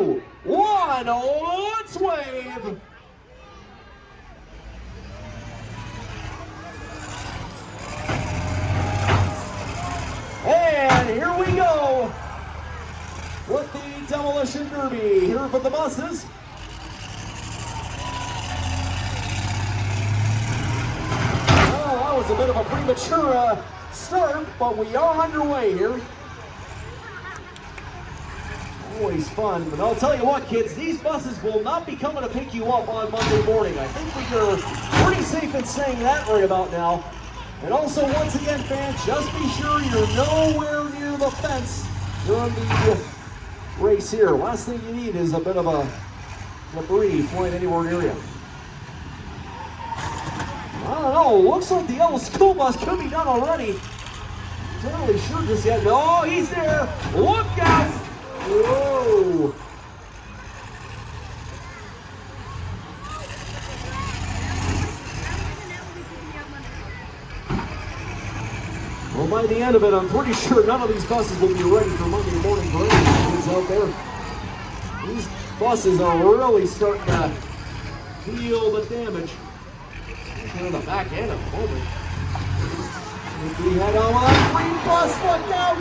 2, 1, let's wave! And here we go with the Demolition Derby here for the buses. Well, that was a bit of a premature start, but we are underway here. Always fun, but I'll tell you what, kids, these buses will not be coming to pick you up on Monday morning. I think we are pretty safe in saying that right about now. And also, once again, fans, just be sure you're nowhere near the fence during the race here. Last thing you need is a bit of a debris flying anywhere near you. I don't know, looks like the yellow school bus could be done already. Not really sure just yet. No, he's there. Look out! Whoa! Well, by the end of it, I'm pretty sure none of these buses will be ready for Monday morning for any kids out there. These buses are really starting to feel the damage. They're on the back end at the moment. We head on that green bus, look out!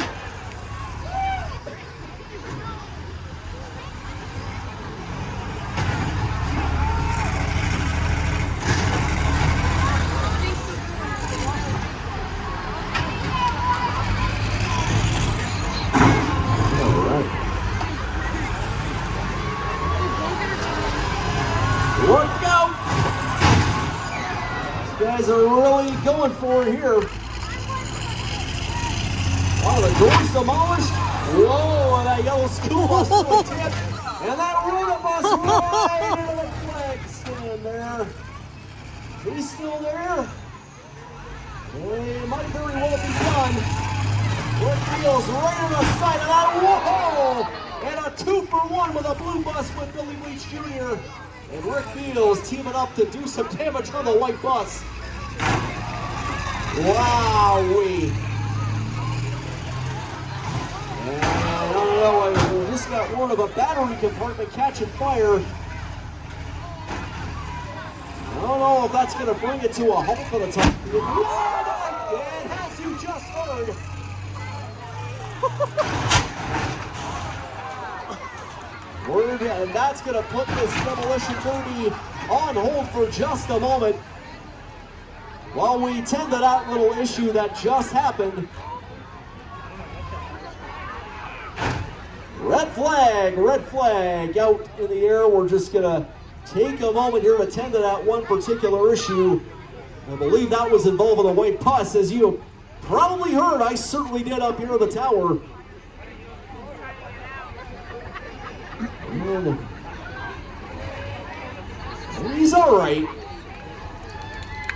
Look out! These guys are really going for it here. Oh, the door's demolished. Whoa, and that yellow school bus took a tip. And that Rota bus right into the flag stand there. He's still there. It might very well be done. Wreckfest's right on the side of that. Whoa! And a 2-for-1 with a blue bus with Billy Leach Jr. And Wreckfest's teaming up to do some damage on the white bus. Wowee. And I don't know, we just got word of a battery compartment catching fire. I don't know if that's going to bring it to a halt for the time. And as you just heard, and that's going to put this Demolition Derby on hold for just a moment while we tend to that little issue that just happened. Red flag out in the air. We're just going to take a moment here to tend to that one particular issue. I believe that was involving a white bus. As you probably heard, I certainly did up here at the tower. And he's all right.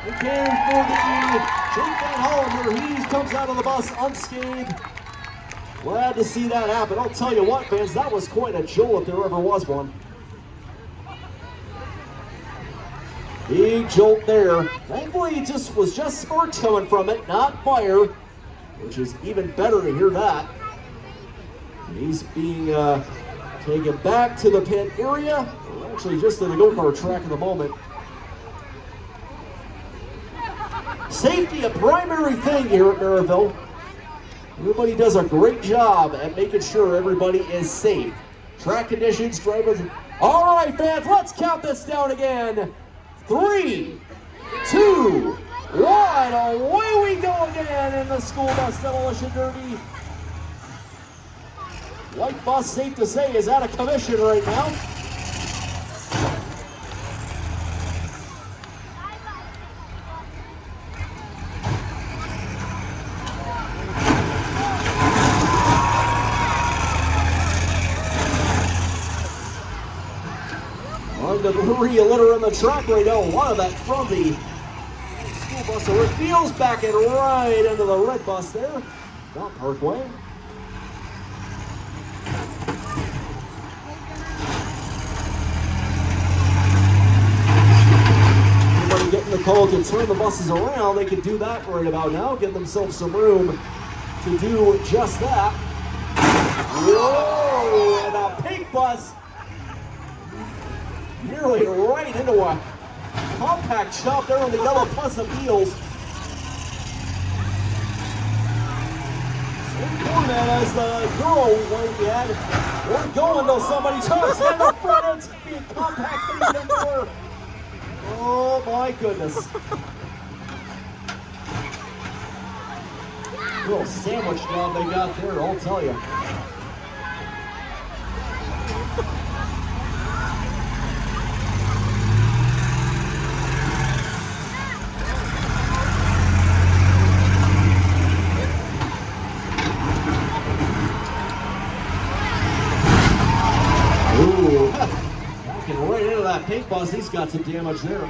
Again for the Jake Van Hollander. He comes out of the bus unscathed. Glad to see that happen. I'll tell you what, fans, that was quite a jolt if there ever was one. Big jolt there. Thankfully, it was just sparks coming from it, not fire, which is even better to hear that. And he's being taken back to the pit area. We're actually just in the go-kart track at the moment. Safety, a primary thing here at Merritville. Everybody does a great job at making sure everybody is safe. Track conditions, drivers. All right, fans, let's count this down again. 3, 2, 1. Away we go again in the school bus Demolition Derby. White bus, safe to say, is out of commission right now. Debris litter on the track right now. A lot of that from the school bus. So it feels backing right into the red bus there. Not Parkway. Everybody getting the call to turn the buses around. They can do that right about now. Give themselves some room to do just that. Whoa! And a pink bus nearly right into a compact chop there on the yellow bus of Eels. Same format as the girl we had. We're going till somebody chops in the front. It's being compact even more. Oh my goodness. Little sandwich job they got there, I'll tell you. Ooh, backing right into that pink bus. He's got some damage there.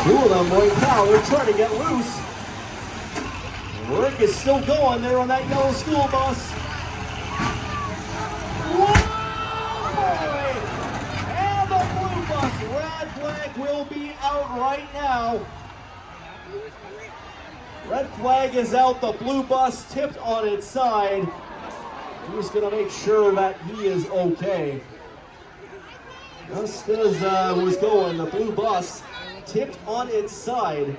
Two of them right now, they're trying to get loose. Rick is still going there on that yellow school bus. Whoa! And the blue bus, red flag will be out right now. Red flag is out, the blue bus tipped on its side. He's gonna make sure that he is okay. Just as was going, the blue bus tipped on its side.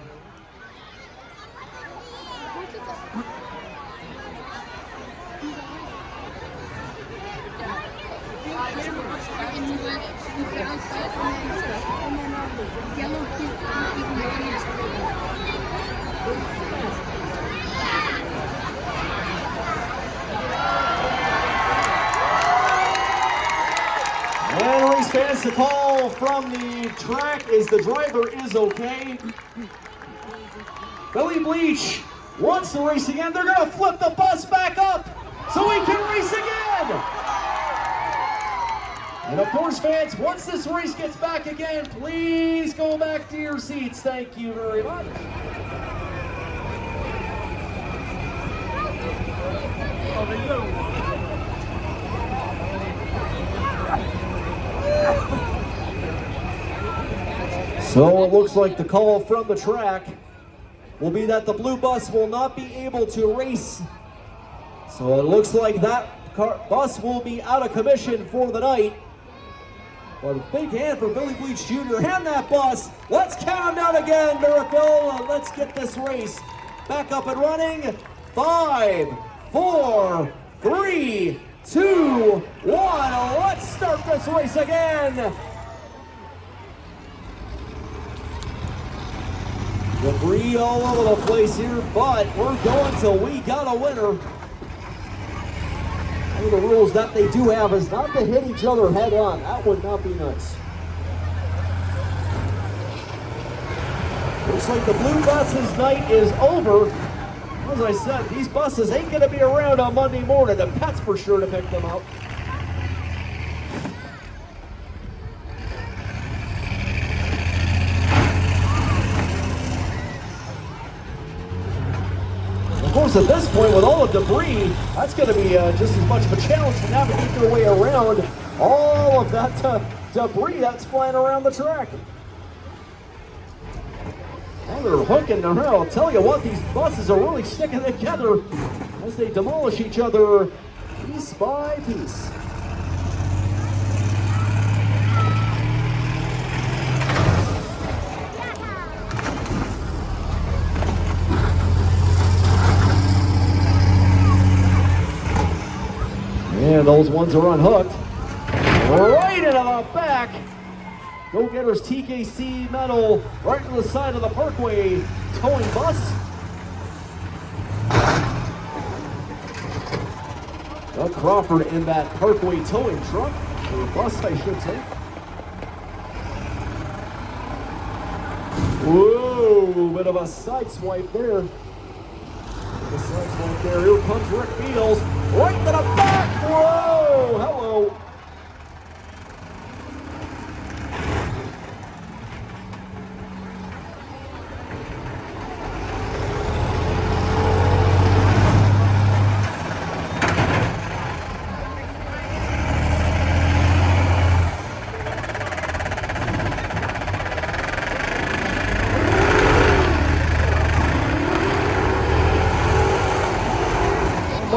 And race fans, the call from the track is the driver is okay. Billy Bleach wants to race again. They're going to flip the bus back up so he can race again. And of course, fans, once this race gets back again, please go back to your seats. Thank you very much. So it looks like the call from the track will be that the blue bus will not be able to race. So it looks like that bus will be out of commission for the night. But a big hand for Billy Bleach Jr. Hand that bus. Let's count down again, Merritville, and let's get this race back up and running. 5, 4, 3, 2, 1. Let's start this race again. Debris all over the place here, but we're going till we got a winner. One of the rules that they do have is not to hit each other head on. That would not be nice. Looks like the blue bus's night is over. As I said, these buses ain't gonna be around on Monday morning. The Pets for sure to pick them up. Of course, at this point, with all the debris, that's going to be just as much of a challenge to navigate their way around all of that debris that's flying around the track. Well, they're hooking around. I'll tell you what, these buses are really sticking together as they demolish each other piece by piece. And those ones are unhooked. Right into the back. Go-Getters TKC metal right to the side of the Parkway towing bus. Doug Crawford in that Parkway towing truck, or bus I should say. Whoa, bit of a side swipe there. The side swipe there. Here comes Rick Beals. Right to the back. Whoa, hello.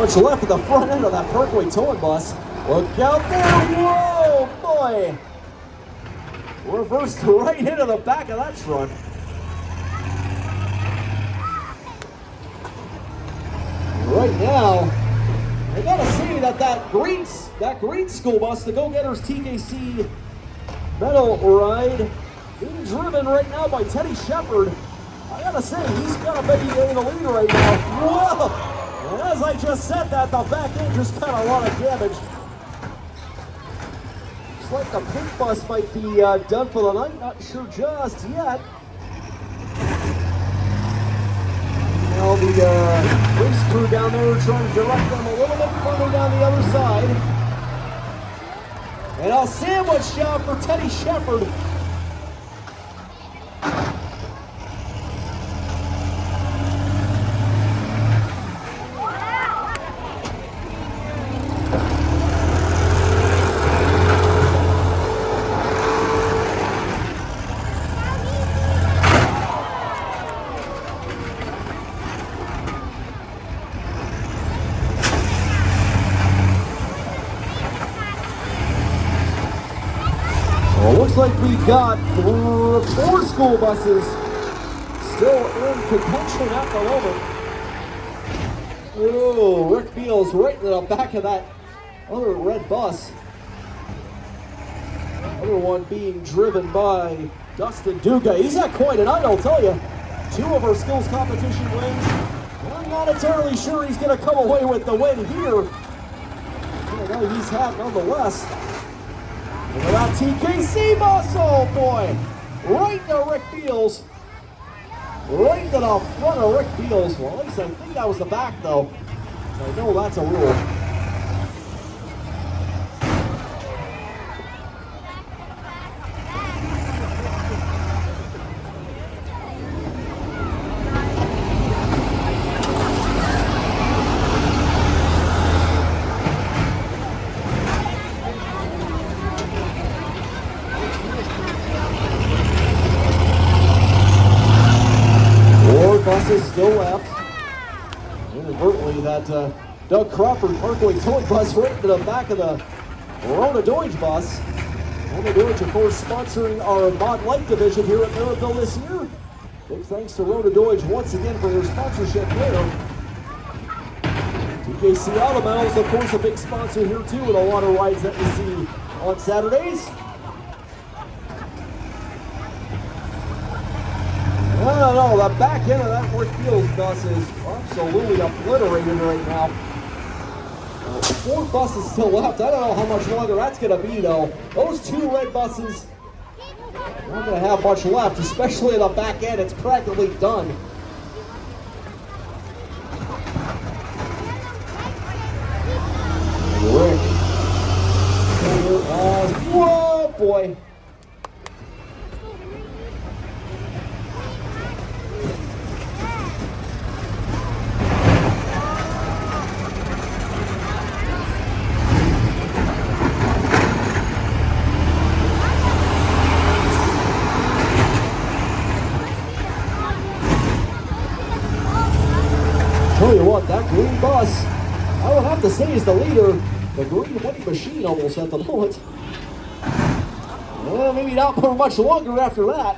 much left at the front end of that Parkway towing bus. Look out there, whoa, boy. Reversed right into the back of that truck. Right now, I gotta say that green school bus, the Go-Getters TKC medal ride, being driven right now by Teddy Shepard. I gotta say, he's gotta be in the lead right now. Whoa! And as I just said that, the back end just got a lot of damage. Looks like the pink bus might be done for the night, not sure just yet. Now the race crew down there trying to direct them a little bit further down the other side. And a sandwich job for Teddy Shepard. Like we got 4 school buses still in contention at the moment. Oh, Rick Beals right in the back of that other red bus. Other one being driven by Dustin Duga. He's had quite a night, I'll tell you. 2 of our skills competition wins. I'm not entirely sure he's going to come away with the win here. Well, he's had nonetheless. Look at that TKC bus, oh boy! Right to Rick Beals. Right to the front of Rick Beals. Well, at least I think that was the back though. I know that's a rule. Buses still left. Inadvertently, that Doug Crawford Parkway towing bus right into the back of the Rona Deutsch bus. Rona Deutsch, of course, sponsoring our Mod Light division here at Merritville this year. Big thanks to Rona Deutsch once again for their sponsorship there. TKC Auto Metals, of course, a big sponsor here too with a lot of rides that we see on Saturdays. No, the back end of that Rick Beals bus is absolutely obliterated right now. 4 buses still left. I don't know how much longer that's going to be, though. Those 2 red buses aren't going to have much left, especially at the back end. It's practically done. Rick. Whoa, boy. Tell you what, that green bus, I would have to say is the leader. The green winning machine almost at the moment. Well, maybe not for much longer after that.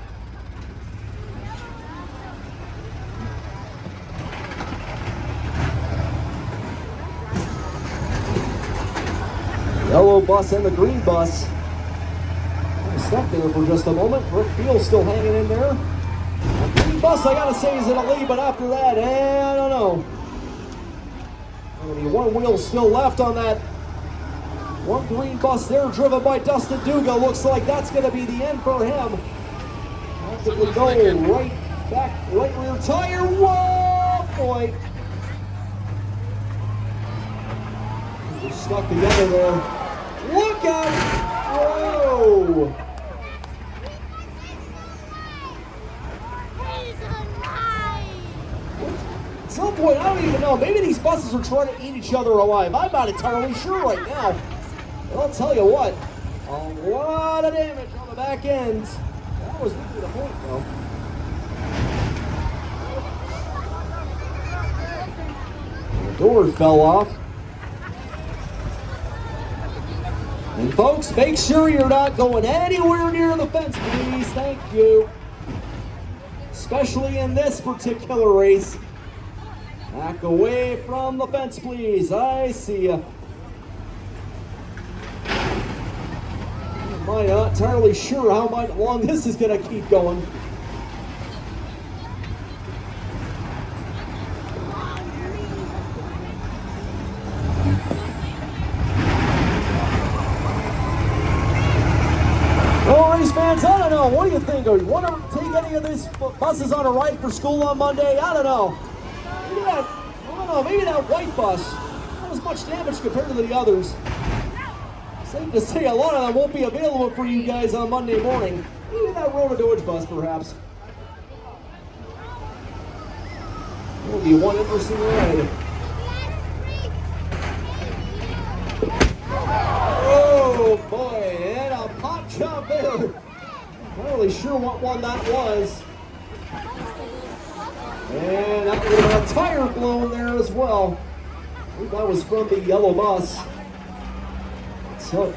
Yellow bus and the green bus. Stuck there for just a moment. Rick Beals still hanging in there. The green bus, I gotta say, is in a lead, but after that, I don't know. Only 1 wheel still left on that 1 green bus there, driven by Dustin Duga. Looks like that's going to be the end for him. Practically going right back, right rear tire. Whoa, boy. They're stuck together there. Look out! Whoa! At some point, I don't even know. Maybe these buses are trying to eat each other alive. I'm not entirely sure right now. But I'll tell you what, a lot of damage on the back end. That was really the point, though. The door fell off. And folks, make sure you're not going anywhere near the fence, please. Thank you. Especially in this particular race. Back away from the fence, please. I see ya. I'm not entirely sure how long this is going to keep going. Well, race fans, I don't know. What do you think? Do you want to take any of these buses on a ride for school on Monday? I don't know. Maybe that white bus. Not as much damage compared to the others. Safe to say a lot of them won't be available for you guys on Monday morning. Maybe that Rhoda Dodge bus, perhaps. It'll be one interesting ride. Oh boy, and a pot job there. Not really sure what one that was. And that would have been a tire blown there as well. I think that was from the yellow bus. So.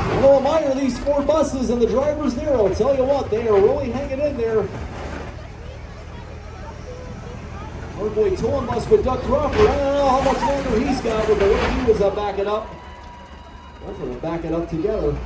I will admire these 4 buses and the drivers there. I'll tell you what, they are really hanging in there. Hardboy towing bus with Doug Crawford. I don't know how much longer he's got with the way he was backing up. Both of them backing up together.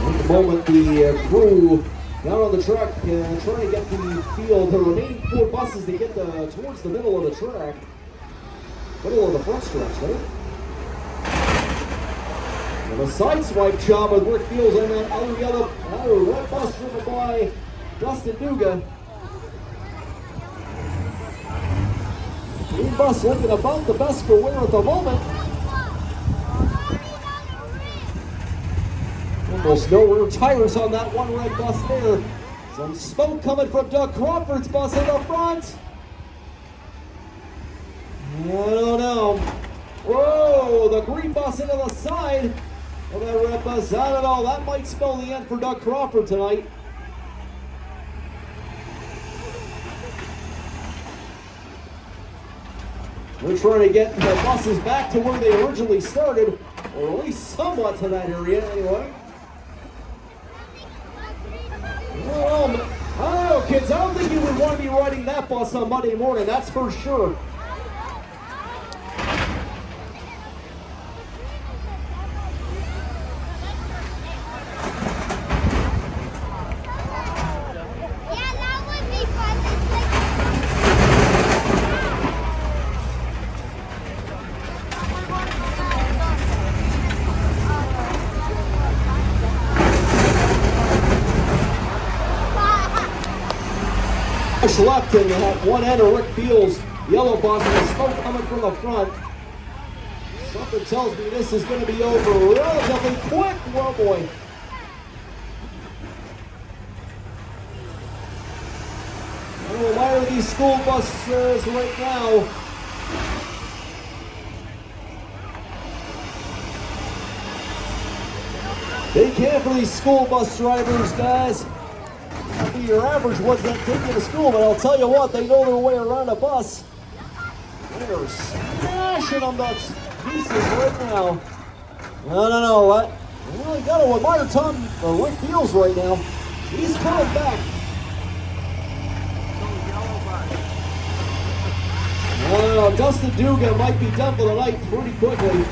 At the moment, the crew down on the track trying to get the field, the remaining 4 buses to get towards the middle of the track. Middle of the front stretch, right? And a side swipe job with Rick Fields and that other red bus driven by Dustin Duga. Green bus looking about the best for wear at the moment. Almost no rear tires on that one red bus there. Some smoke coming from Doug Crawford's bus in the front. I don't know. Whoa, the green bus into the side. Well, that red bus, I don't know, that might spell the end for Doug Crawford tonight. They're trying to get the buses back to where they originally started, or at least somewhat to that area anyway. Well, I don't know, kids, I don't think you would want to be riding that bus on Monday morning, that's for sure. Left and at one end of Rick Fields' yellow bus and the smoke coming from the front. Something tells me this is going to be over relatively quick. Well, boy. I don't admire these school buses right now. Big hand for these school bus drivers, guys. Your average ones that take you to school, but I'll tell you what, they know their way around a bus. They're smashing them to pieces right now. No, what? You really got to admire Rick Fields right now. He's coming back. No, Dustin Duga might be done for the night pretty quickly.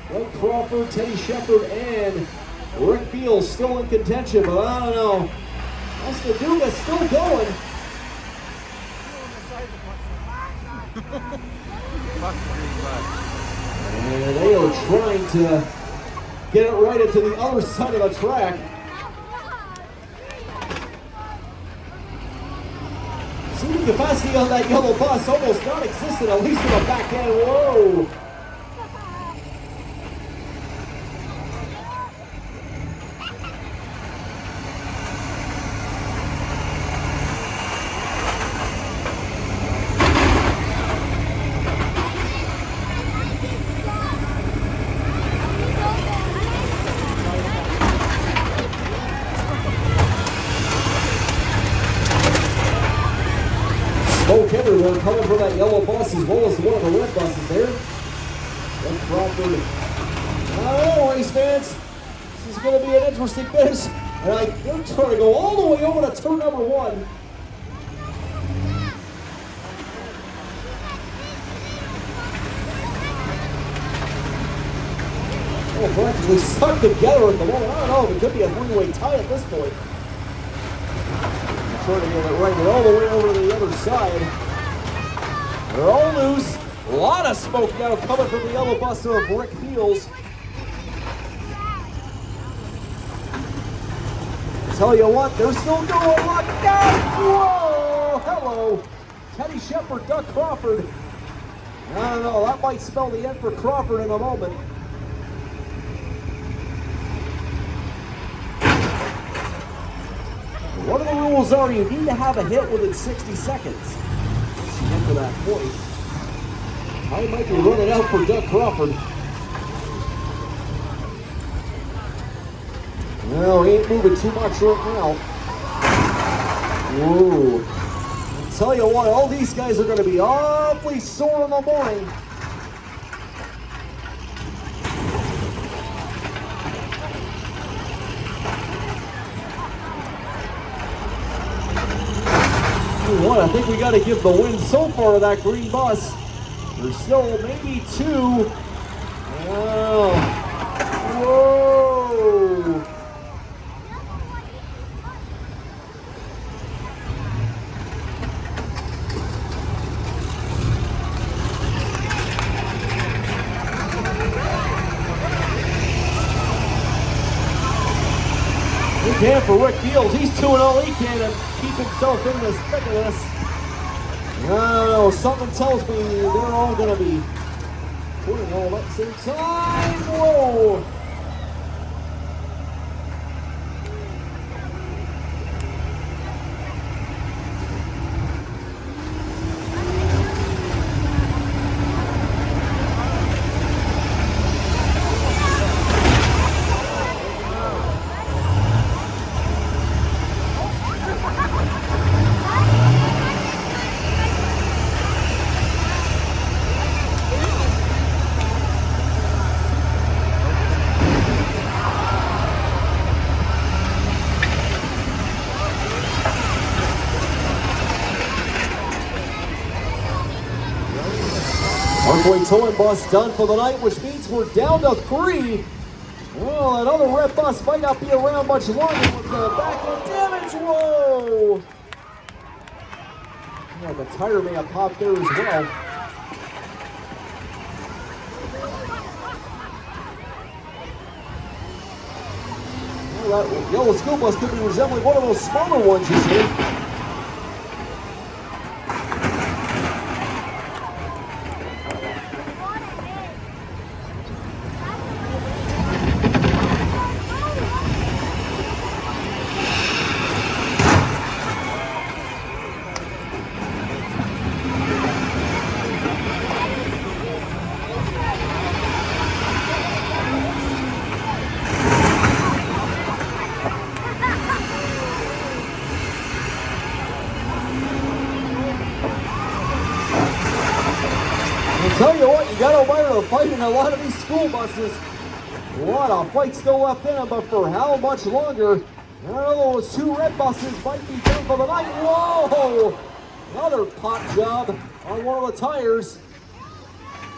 Doug Crawford, Teddy Shepard, and Rick Fields still in contention, but I don't know. Dustin Duga's still going. And they are trying to get it right into the other side of the track. Seating capacity on that yellow bus almost non-existent, at least in the back end. Whoa! that yellow bus as well as one of the red buses there. Red Crawford. I don't know, race fans. This is going to be an interesting finish. And they're trying to go all the way over to turn number 1. Oh, practically stuck together at the moment. I don't know if it could be a 3-way tie at this point. Trying to get it right all the way over to the other side. They're all loose. A lot of smoke now coming from the yellow bus of Rick Fields. Tell you what, they're still going. Look out! Whoa! Hello! Teddy Shepard, Doug Crawford. I don't know, that might spell the end for Crawford in a moment. One of the rules are you need to have a hit within 60 seconds. Once you get to that point. I might be running out for Doug Crawford. No, he ain't moving too much right now. Whoa. I'll tell you what, all these guys are going to be awfully sore in the morning. What? I think we got to give the win so far to that green bus. There's still maybe 2. Oh. Whoa. Good hand for Rick Fields. He's doing all he can to keep himself in this thick of this. I don't know, something tells me they're all going to be putting all at the same time. Whoa! Parkway towing bus done for the night, which means we're down to 3. Well, another red bus might not be around much longer with the back end damage. Whoa! Yeah, the tire may have popped there as well. Well, that yellow school bus could be resembling one of those smaller ones you see. Tell you what, you got to admire the fight in a lot of these school buses. A lot of fight still left in them, but for how much longer? I don't know, those 2 red buses might be done for the night. Whoa! Another pot job on one of the tires.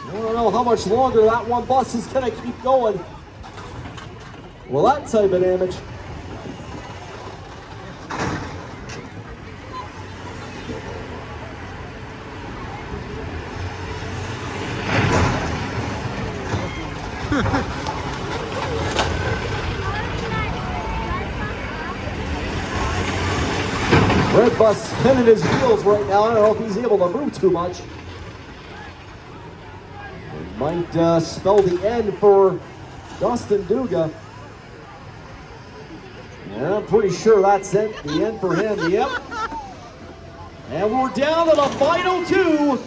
I don't know how much longer that one bus is going to keep going. Well, that type of damage. Red bus spinning his wheels right now. I don't know if he's able to move too much. It might spell the end for Dustin Duga. And I'm pretty sure that's it. The end for him. Yep. And we're down to the final 2.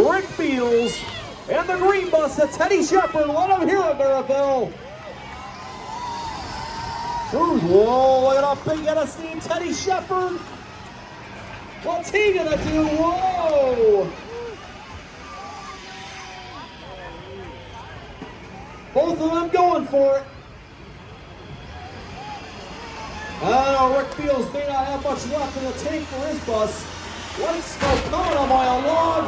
Rick Fields and the green bus of Teddy Shepard. Let him hear it, Merritville. Whoa, look at that big head of steam, Teddy Shepard. What's he gonna do? Whoa! Both of them going for it. I know Rick Beals may not have much left in the tank for his bus. White smoke coming on by a log.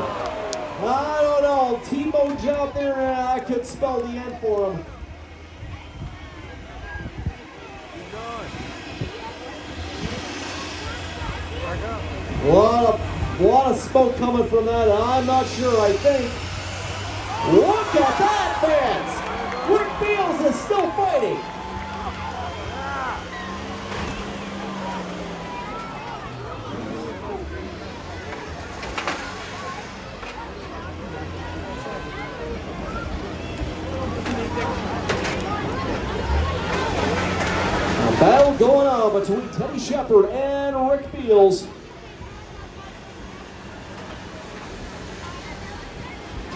I don't know. T-Bone job there, and I could spell the end for him. A lot of smoke coming from that. I'm not sure. I think. Look at that, fans! Rick Beals is still fighting. A battle going on between Teddy Shepard and Rick Beals.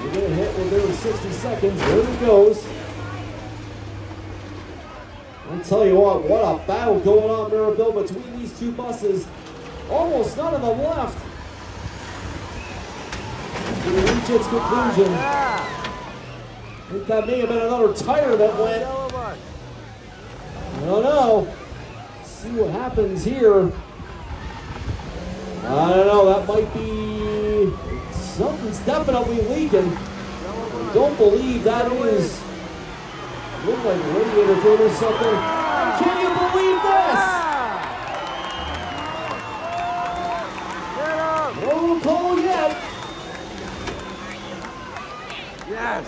We're going to hit within 60 seconds. There he goes. I'll tell you what a battle going on, Merritville, between these two buses. Almost none of them left. To reach its conclusion. I think that may have been another tire that went. I don't know. Let's see what happens here. I don't know. That might be. Something's definitely leaking. I don't believe that is. Look like radiator fluid or something. Can you believe this? No call yet. Yes.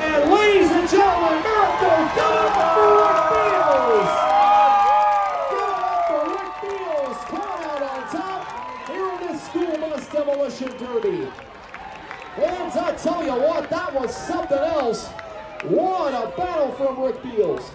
And ladies and gentlemen, Merritville, give it up for Rick Beals! Give it up for Rick Beals, coming out on top here in this school bus demolition derby. Fans, I tell you what, that was something else. What a battle from Rick Beals.